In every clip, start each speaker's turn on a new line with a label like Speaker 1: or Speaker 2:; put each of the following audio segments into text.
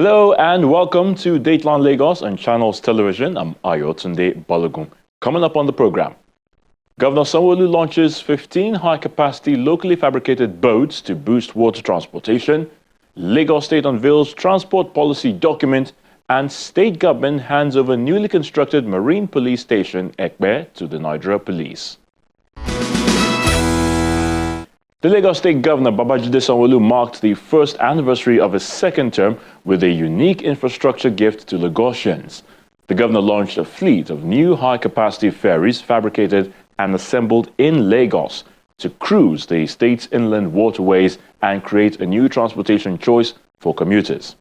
Speaker 1: Hello and welcome to Dateline Lagos on Channels Television. I'm Ayotunde Balogun. Coming up on the program, Governor Sanwo-Olu launches 15 high-capacity locally fabricated boats to boost water transportation. Lagos State unveils transport policy document, and state government hands over newly constructed marine police station Ekpe to the Nigeria Police. The Lagos State Governor Babajide Sanwo-Olu marked the first anniversary of his second term with a unique infrastructure gift to Lagosians. The governor launched a fleet of new high-capacity ferries fabricated and assembled in Lagos to cruise the state's inland waterways and create a new transportation choice for commuters.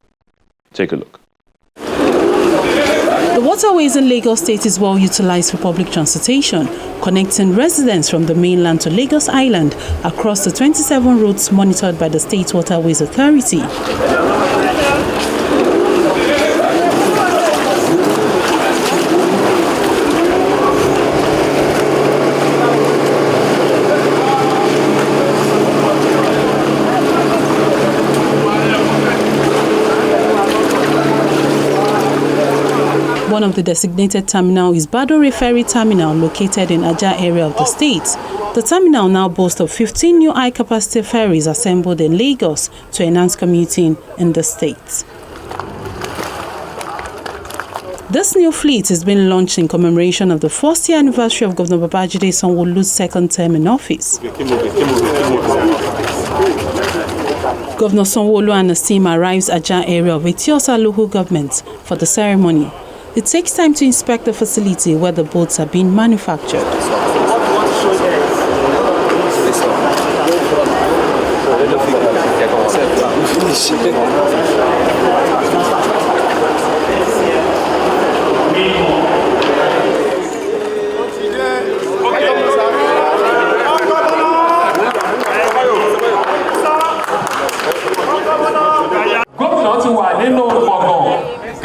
Speaker 1: Take a look.
Speaker 2: The waterways in Lagos State is well utilized for public transportation, connecting residents from the mainland to Lagos Island across the 27 routes monitored by the State Waterways Authority. One of the designated terminals is Badore Ferry Terminal, located in Aja area of the state. The terminal now boasts of 15 new high-capacity ferries assembled in Lagos to enhance commuting in the state. This new fleet is being launched in commemoration of the first year anniversary of Governor Babajide Sanwo-Olu's second term in office. Governor Sanwo-Olu and his team arrives at Aja area of Etiosa local government for the ceremony. It takes time to inspect the facility where the boats are being manufactured.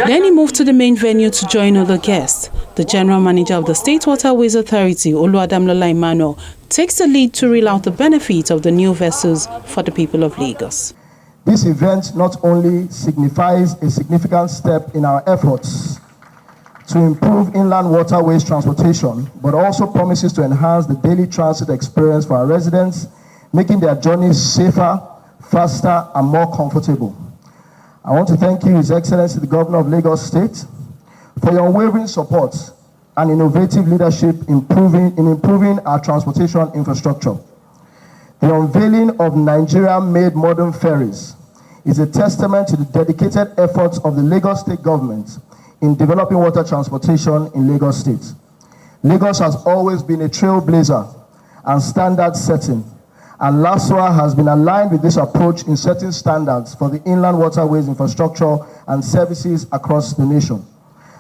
Speaker 2: Then he moved to the main venue to join other guests. The General Manager of the State Waterways Authority, Oluwadamlola Emmanuel, takes the lead to reel out the benefits of the new vessels for the people of Lagos.
Speaker 3: This event not only signifies a significant step in our efforts to improve inland waterways transportation, but also promises to enhance the daily transit experience for our residents, making their journeys safer, faster, and more comfortable. I want to thank you, His Excellency, the Governor of Lagos State, for your unwavering support and innovative leadership in improving our transportation infrastructure. The unveiling of Nigeria-made modern ferries is a testament to the dedicated efforts of the Lagos State government in developing water transportation in Lagos State. Lagos has always been a trailblazer and standard setting, and LASWA has been aligned with this approach in setting standards for the inland waterways infrastructure and services across the nation.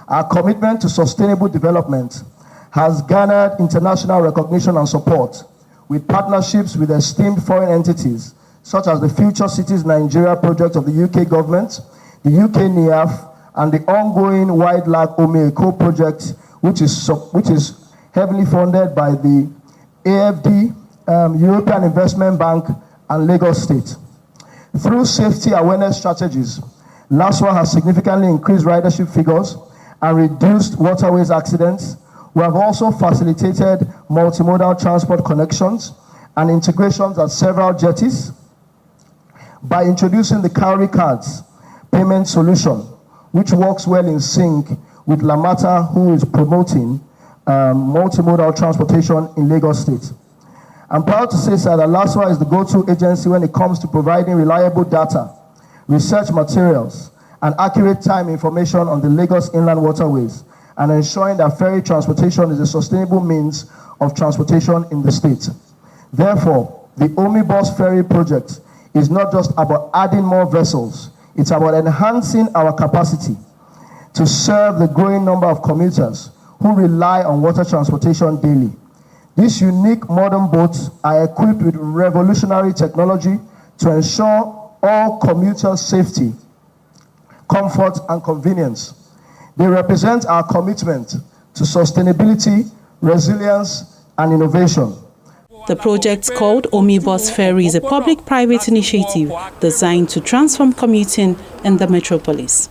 Speaker 3: Our commitment to sustainable development has garnered international recognition and support, with partnerships with esteemed foreign entities such as the Future Cities Nigeria project of the UK government, the UK NIAF, and the ongoing Wide Lag Ome-Eko project, which is heavily funded by the AFD, European Investment Bank, and Lagos State. Through safety awareness strategies, LASWA has significantly increased ridership figures and reduced waterways accidents. We have also facilitated multimodal transport connections and integrations at several jetties by introducing the Cowrie Cards payment solution, which works well in sync with Lamata, who is promoting multimodal transportation in Lagos State. I'm proud to say, sir, that LASWA is the go-to agency when it comes to providing reliable data, research materials, and accurate time information on the Lagos inland waterways, and ensuring that ferry transportation is a sustainable means of transportation in the state. Therefore, the Omnibus Ferry project is not just about adding more vessels, it's about enhancing our capacity to serve the growing number of commuters who rely on water transportation daily. These unique modern boats are equipped with revolutionary technology to ensure all commuters' safety, comfort, and convenience. They represent our commitment to sustainability, resilience, and innovation.
Speaker 2: The project, called Omnibus Ferry, is a public-private initiative designed to transform commuting in the metropolis.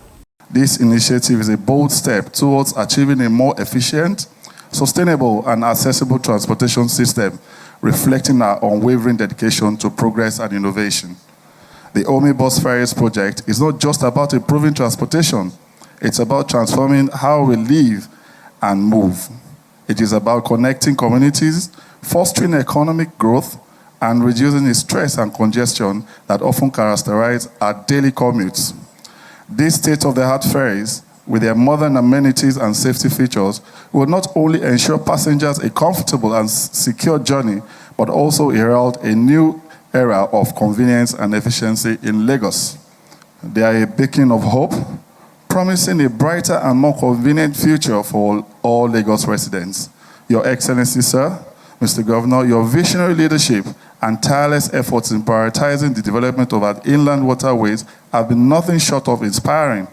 Speaker 4: This initiative is a bold step towards achieving a more efficient, sustainable and accessible transportation system, reflecting our unwavering dedication to progress and innovation. The Omnibus Ferries project is not just about improving transportation, it's about transforming how we live and move. It is about connecting communities, fostering economic growth, and reducing the stress and congestion that often characterize our daily commutes. These state-of-the-art ferries, with their modern amenities and safety features, will not only ensure passengers a comfortable and secure journey, but also herald a new era of convenience and efficiency in Lagos. They are a beacon of hope, promising a brighter and more convenient future for all Lagos residents. Your Excellency, sir, Mr. Governor, your visionary leadership and tireless efforts in prioritizing the development of our inland waterways have been nothing short of inspiring.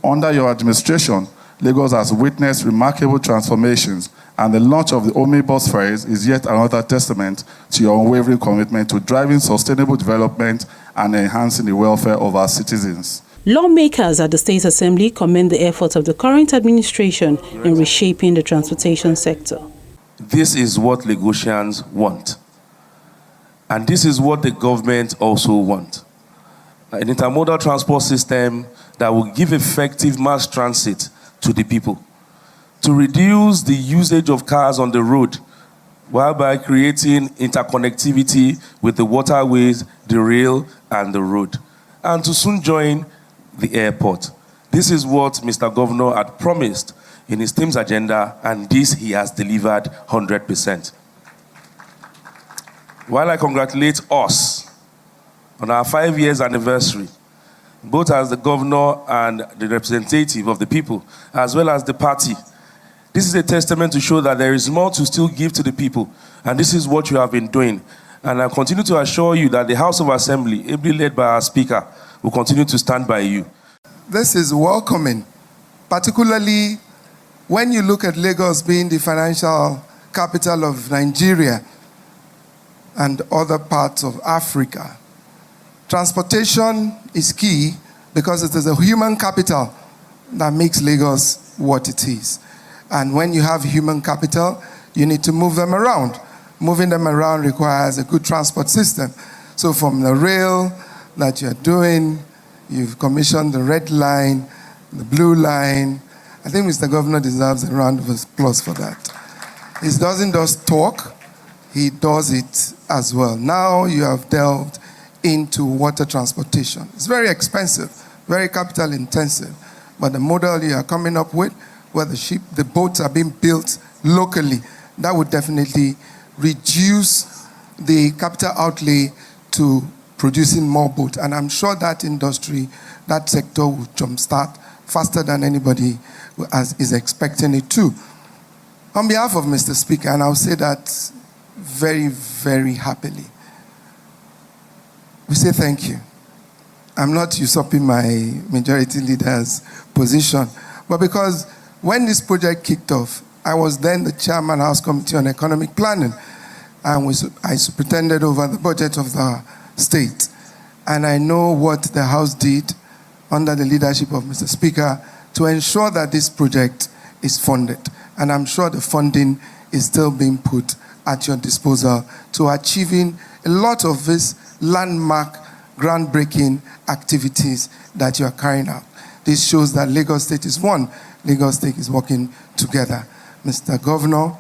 Speaker 4: Under your administration, Lagos has witnessed remarkable transformations, and the launch of the Omnibus Ferries is yet another testament to your unwavering commitment to driving sustainable development and enhancing the welfare of our citizens.
Speaker 2: Lawmakers at the State Assembly commend the efforts of the current administration in reshaping the transportation sector.
Speaker 5: This is what Lagosians want. And this is what the government also wants. An intermodal transport system that will give effective mass transit to the people, to reduce the usage of cars on the road, while by creating interconnectivity with the waterways, the rail, and the road, and to soon join the airport. This is what Mr. Governor had promised in his team's agenda, and this he has delivered 100%. While I congratulate us on our 5 years anniversary, both as the governor and the representative of the people, as well as the party, this is a testament to show that there is more to still give to the people, and this is what you have been doing. And I continue to assure you that the House of Assembly, ably led by our Speaker, will continue to stand by you.
Speaker 6: This is welcoming, particularly when you look at Lagos being the financial capital of Nigeria and other parts of Africa. Transportation is key because it is a human capital that makes Lagos what it is. And when you have human capital, you need to move them around. Moving them around requires a good transport system. So from the rail that you're doing, you've commissioned the red line, the blue line. I think Mr. Governor deserves a round of applause for that. He doesn't just talk, he does it as well. Now you have delved into water transportation. It's very expensive, very capital intensive, but the model you are coming up with, where the boats are being built locally, that would definitely reduce the capital outlay to producing more boats. And I'm sure that industry, that sector will jumpstart faster than anybody is expecting it to. On behalf of Mr. Speaker, and I'll say that very, very happily, we say thank you. I'm not usurping my majority leader's position, but because when this project kicked off, I was then the chairman House Committee on Economic Planning, and I superintended over the budget of the state. And I know what the House did under the leadership of Mr. Speaker to ensure that this project is funded. And I'm sure the funding is still being put at your disposal to achieving a lot of these landmark, groundbreaking activities that you are carrying out. This shows that Lagos State is one. Lagos State is working together. Mr. Governor,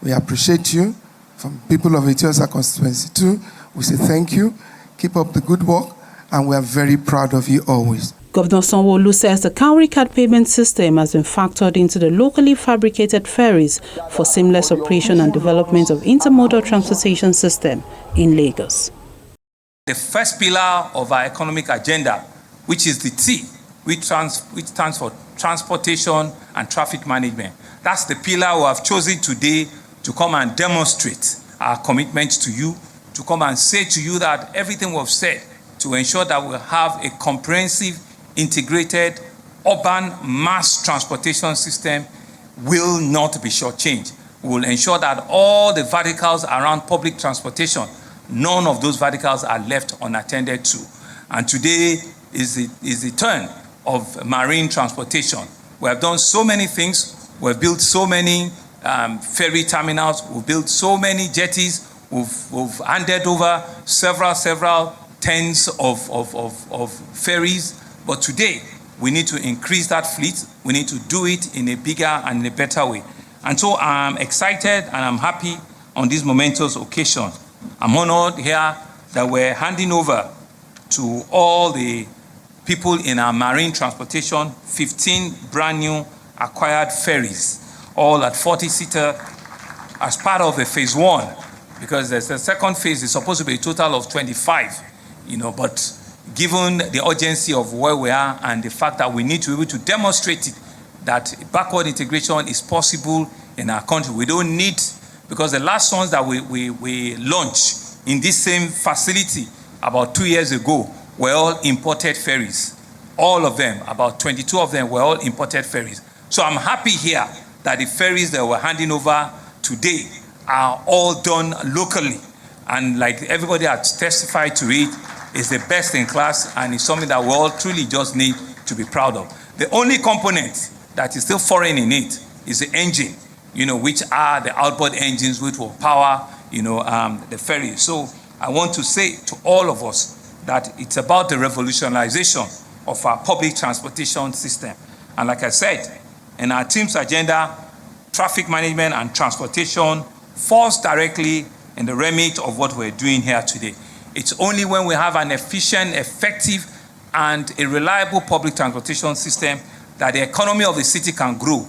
Speaker 6: we appreciate you. From people of Etiosa constituency too, we say thank you. Keep up the good work, and we are very proud of you always.
Speaker 2: Governor Sanwo-Olu says the cowrie card payment system has been factored into the locally fabricated ferries for seamless operation and development of intermodal transportation system in Lagos.
Speaker 7: The first pillar of our economic agenda, which is the T, which stands for transportation and traffic management. That's the pillar we have chosen today to come and demonstrate our commitment to you, to come and say to you that everything we've said to ensure that we have a comprehensive, integrated, urban mass transportation system will not be shortchanged. We will ensure that all the verticals around public transportation, none of those verticals are left unattended to. And today is the turn of marine transportation. We have done so many things. We've built so many ferry terminals. We've built so many jetties. We've handed over several tens of ferries. But today, we need to increase that fleet. We need to do it in a bigger and in a better way. And so I'm excited and I'm happy on this momentous occasion. I'm honored here that we're handing over to all the people in our marine transportation 15 brand new acquired ferries, all at 40-seater as part of the phase 1, because there's the second phase is supposed to be a total of 25, but given the urgency of where we are and the fact that we need to be able to demonstrate it, that backward integration is possible in our country. We don't need, because the last ones that we launched in this same facility about 2 years ago were all imported ferries. All of them, about 22 of them were all imported ferries. So I'm happy here that the ferries that we're handing over today are all done locally. And like everybody has testified to it, it's the best in class and it's something that we all truly just need to be proud of. The only component that is still foreign in it is the engine, which are the outboard engines which will power, the ferry. So I want to say to all of us that it's about the revolutionization of our public transportation system. And like I said, in our team's agenda, traffic management and transportation falls directly in the remit of what we're doing here today. It's only when we have an efficient, effective, and a reliable public transportation system that the economy of the city can grow,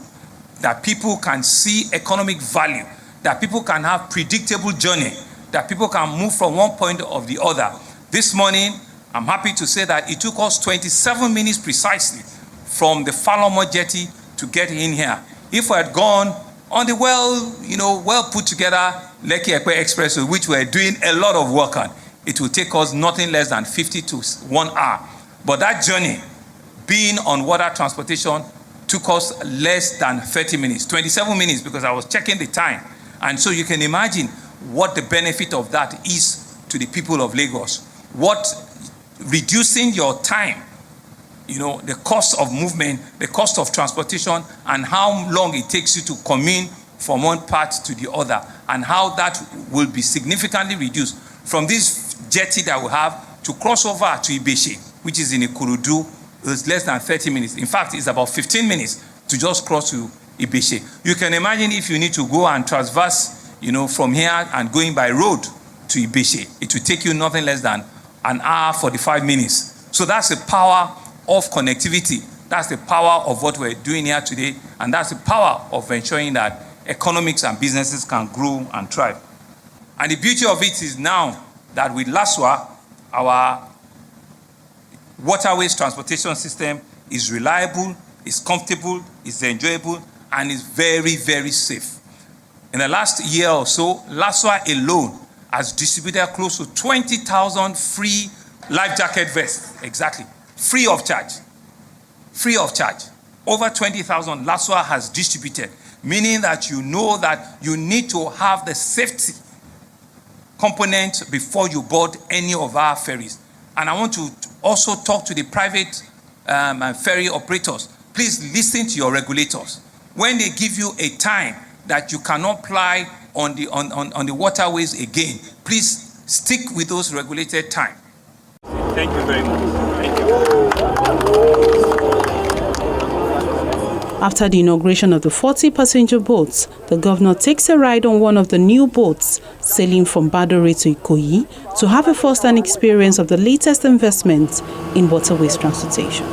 Speaker 7: that people can see economic value, that people can have predictable journey, that people can move from one point or the other. This morning, I'm happy to say that it took us 27 minutes precisely from the Falomo jetty to get in here. If we had gone on the well put together Lekki Ekpe Expressway, which we're doing a lot of work on, it will take us nothing less than 50 to 1 hour. But that journey, being on water transportation, took us less than 30 minutes, 27 minutes, because I was checking the time. And so you can imagine what the benefit of that is to the people of Lagos. What reducing your time, the cost of movement, the cost of transportation, and how long it takes you to commute from one part to the other, and how that will be significantly reduced from this jetty that we have to cross over to Ibeshe, which is in Ikorodu. It's less than 30 minutes. In fact, it's about 15 minutes to just cross to Ibeshe. You can imagine if you need to go and traverse, from here and going by road to Ibeshe, it will take you nothing less than an hour, 45 minutes. So that's the power of connectivity. That's the power of what we're doing here today. And that's the power of ensuring that economics and businesses can grow and thrive. And the beauty of it is now that with LASWA, our waterways transportation system is reliable, is comfortable, is enjoyable, and is very, very safe. In the last year or so, LASWA alone has distributed close to 20,000 free life jacket vests, exactly, free of charge. Free of charge. Over 20,000 LASWA has distributed, meaning that you know that you need to have the safety component before you board any of our ferries. And I want to also talk to the private ferry operators. Please listen to your regulators. When they give you a time that you cannot ply on the waterways again, please stick with those regulated time. Thank you very much. Thank you.
Speaker 2: After the inauguration of the 40-passenger boats, the governor takes a ride on one of the new boats sailing from Badore to Ikoyi to have a first-hand experience of the latest investments in waterways transportation.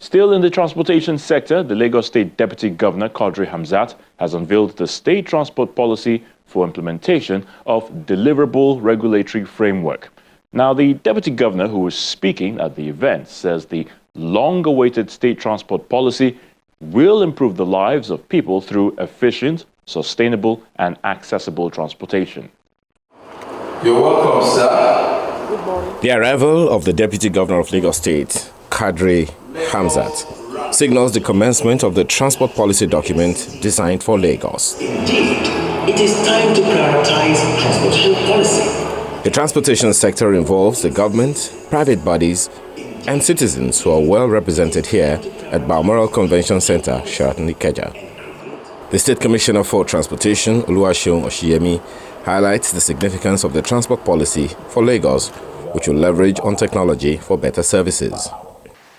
Speaker 1: Still in the transportation sector, the Lagos State Deputy Governor Quadri Hamzat has unveiled the state transport policy for implementation of deliverable regulatory framework. Now, the Deputy Governor, who was speaking at the event, says the long-awaited state transport policy will improve the lives of people through efficient, sustainable, and accessible transportation.
Speaker 8: You're welcome, sir. Good morning. The arrival of the Deputy Governor of Lagos State Kadri Hamzat, signals the commencement of the transport policy document designed for Lagos.
Speaker 9: Indeed, it is time to prioritize transportation policy.
Speaker 8: The transportation sector involves the government, private bodies, and citizens who are well represented here at Balmoral Convention Center, Sheraton Ikeja. The State Commissioner for Transportation, Oluwaseun Oshiyemi, highlights the significance of the transport policy for Lagos, which will leverage on technology for better services.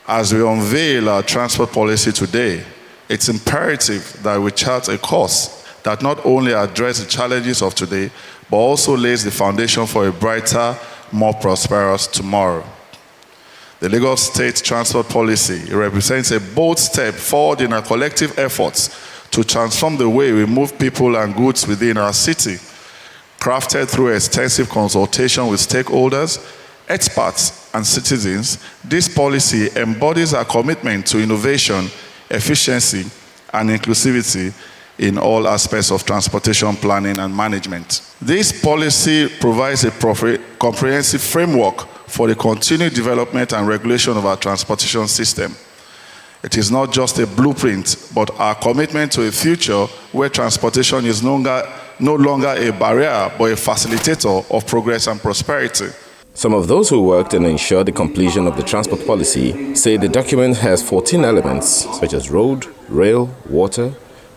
Speaker 4: As we unveil our transport policy today, it's imperative that we chart a course that not only addresses the challenges of today, but also lays the foundation for a brighter, more prosperous tomorrow. The Lagos State Transport Policy represents a bold step forward in our collective efforts to transform the way we move people and goods within our city. Crafted through extensive consultation with stakeholders, experts, and citizens, this policy embodies our commitment to innovation, efficiency, and inclusivity in all aspects of transportation planning and management. This policy provides a comprehensive framework for the continued development and regulation of our transportation system. It is not just a blueprint, but our commitment to a future where transportation is no longer a barrier, but a facilitator of progress and prosperity.
Speaker 8: Some of those who worked and ensured the completion of the transport policy say the document has 14 elements, such as road, rail, water,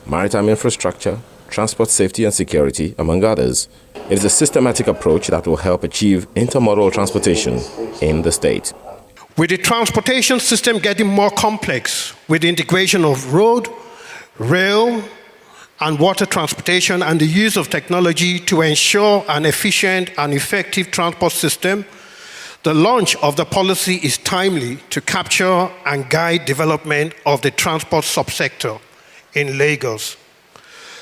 Speaker 8: maritime infrastructure, transport safety and security, among others. It is a systematic approach that will help achieve intermodal transportation in the state.
Speaker 10: With the transportation system getting more complex, with the integration of road, rail, and water transportation and the use of technology to ensure an efficient and effective transport system, the launch of the policy is timely to capture and guide development of the transport subsector in Lagos.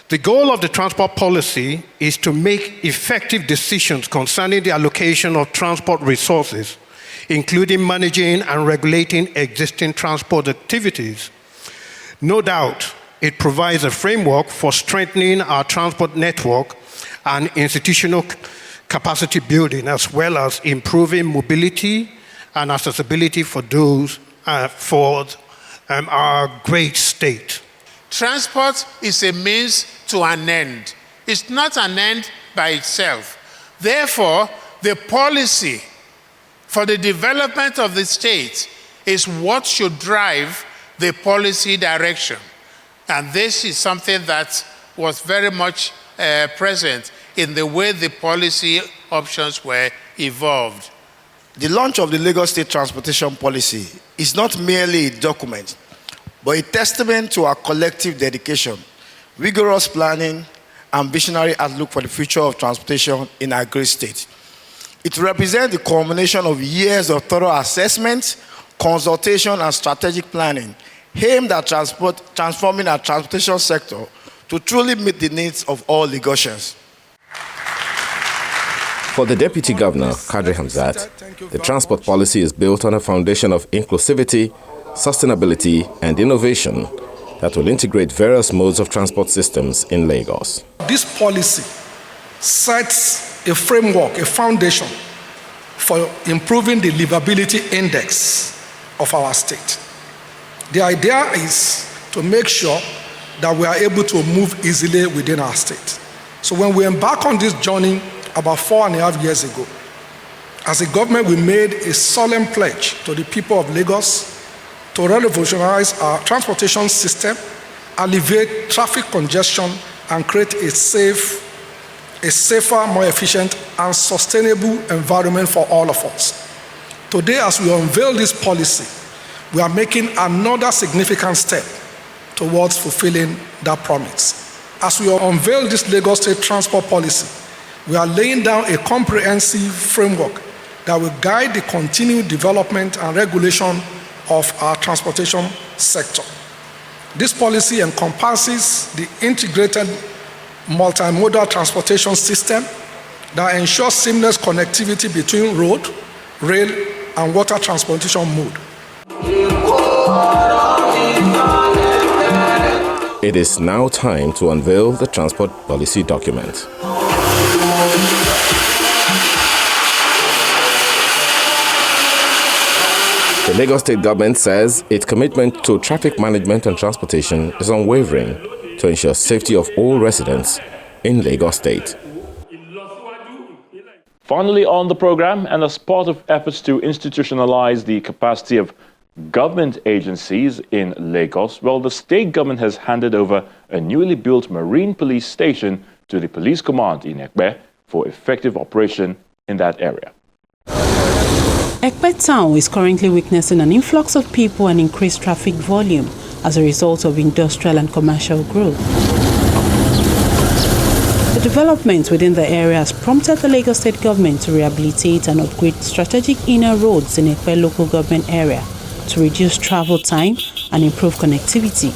Speaker 10: The goal of the transport policy is to make effective decisions concerning the allocation of transport resources, including managing and regulating existing transport activities. No doubt, it provides a framework for strengthening our transport network and institutional capacity building, as well as improving mobility and accessibility for those for our great state.
Speaker 11: Transport is a means to an end. It's not an end by itself. Therefore, the policy for the development of the state is what should drive the policy direction. And this is something that was very much present in the way the policy options were evolved.
Speaker 12: The launch of the Lagos State Transportation Policy is not merely a document, but a testament to our collective dedication, rigorous planning, and visionary outlook for the future of transportation in our great state. It represents the culmination of years of thorough assessment, consultation, and strategic planning aimed at transforming our transportation sector to truly meet the needs of all Lagosians.
Speaker 8: For the Deputy Governor, Kadri Hamzat, the transport policy is built on a foundation of inclusivity, sustainability, and innovation that will integrate various modes of transport systems in Lagos.
Speaker 13: This policy sets a framework, a foundation for improving the livability index of our state. The idea is to make sure that we are able to move easily within our state. So when we embark on this journey about 4.5 years ago, as a government, we made a solemn pledge to the people of Lagos to revolutionize our transportation system, alleviate traffic congestion, and create a safer, more efficient, and sustainable environment for all of us. Today, as we unveil this policy, we are making another significant step towards fulfilling that promise. As we unveil this Lagos State Transport Policy, we are laying down a comprehensive framework that will guide the continued development and regulation of our transportation sector. This policy encompasses the integrated multimodal transportation system that ensures seamless connectivity between road, rail, and water transportation mode.
Speaker 8: It is now time to unveil the transport policy document. The The Lagos State government says its commitment to traffic management and transportation is unwavering to ensure safety of all residents in Lagos State.
Speaker 1: Finally on the program, and as part of efforts to institutionalize the capacity of government agencies in Lagos, well, the state government has handed over a newly built marine police station to the police command in Ekpe for effective operation in that area.
Speaker 2: Ekpe town is currently witnessing an influx of people and increased traffic volume as a result of industrial and commercial growth. The development within the area has prompted the Lagos State government to rehabilitate and upgrade strategic inner roads in Ekpe local government area to reduce travel time and improve connectivity.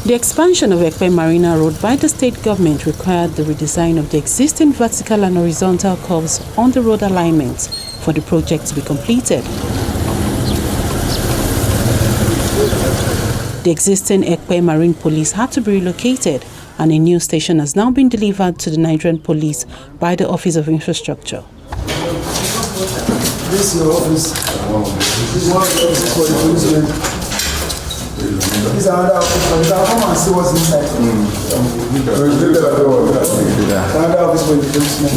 Speaker 2: The expansion of Ekpe Marina Road by the state government required the redesign of the existing vertical and horizontal curves on the road alignment for the project to be completed. The existing Ekpe Marine Police had to be relocated, and a new station has now been delivered to the Nigerian Police by the Office of Infrastructure.
Speaker 3: This is your office. This is one of the offices for the policemen. This is another office. Come and see what's inside. Another office for the policemen.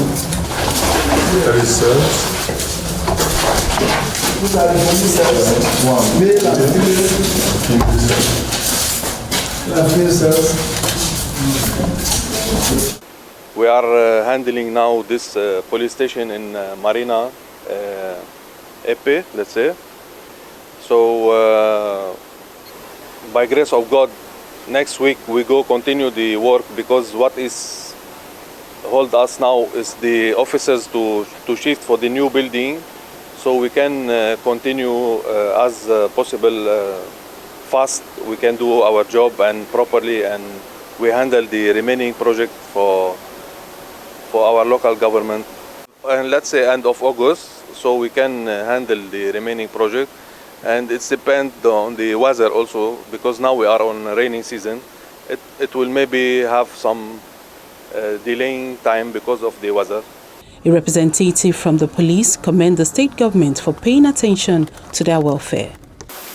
Speaker 3: There is cells. These are the police cells. Male and female cells.
Speaker 14: We are handling now this police station in Marina Ekpe, let's say. So by grace of God, next week we go continue the work, because what is hold us now is the officers to shift for the new building, so we can continue as possible fast. We can do our job and properly, and we handle the remaining project for our local government. And let's say end of August, so we can handle the remaining project. And it depends on the weather also, because now we are on rainy season. It will maybe have some delaying time because of the weather.
Speaker 2: A representative from the police commended the state government for paying attention to their welfare.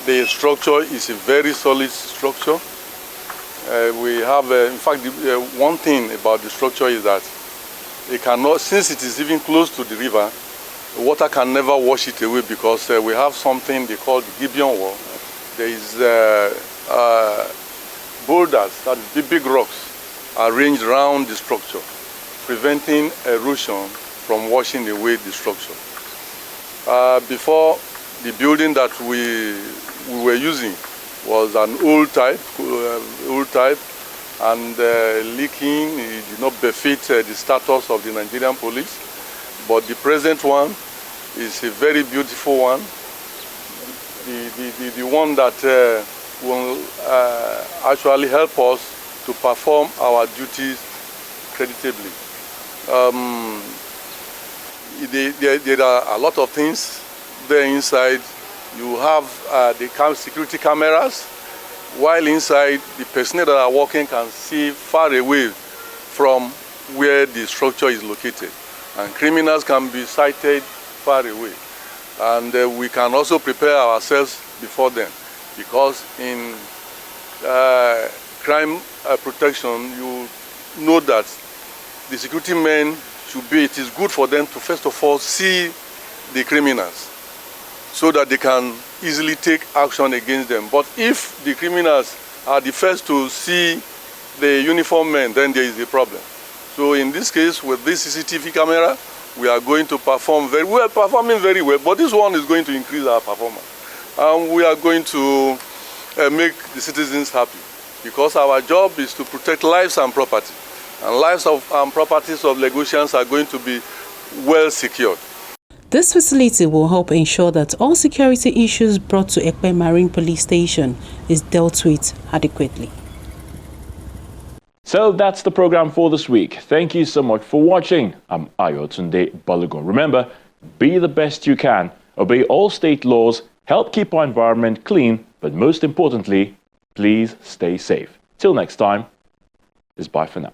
Speaker 15: The structure is a very solid structure. We have, in fact, one thing about the structure is that it cannot, since it is even close to the river, water can never wash it away, because we have something they call the Gibeon wall. There is boulders, that is big rocks, arranged around the structure, preventing erosion from washing away the structure. Before, the building that we were using was an old type, and leaking. It did not befit the status of the Nigerian police. But the present one is a very beautiful one. The one that will actually help us to perform our duties creditably. There are a lot of things there inside. You have the security cameras, while inside the personnel that are working can see far away from where the structure is located. And criminals can be sighted far away. And we can also prepare ourselves before them, because in crime protection, you know that the security men it is good for them to first of all see the criminals, so that they can easily take action against them. But if the criminals are the first to see the uniformed men, then there is a problem. So in this case, with this CCTV camera, we are going to perform very well, performing very well, but this one is going to increase our performance. And we are going to make the citizens happy, because our job is to protect lives and property. And lives and properties of Lagosians are going to be well secured.
Speaker 2: This facility will help ensure that all security issues brought to Ekpe Marine Police Station is dealt with adequately.
Speaker 1: So that's the program for this week. Thank you so much for watching. I'm Ayotunde Balogun. Remember, be the best you can, obey all state laws, help keep our environment clean, but most importantly, please stay safe. Till next time, it's bye for now.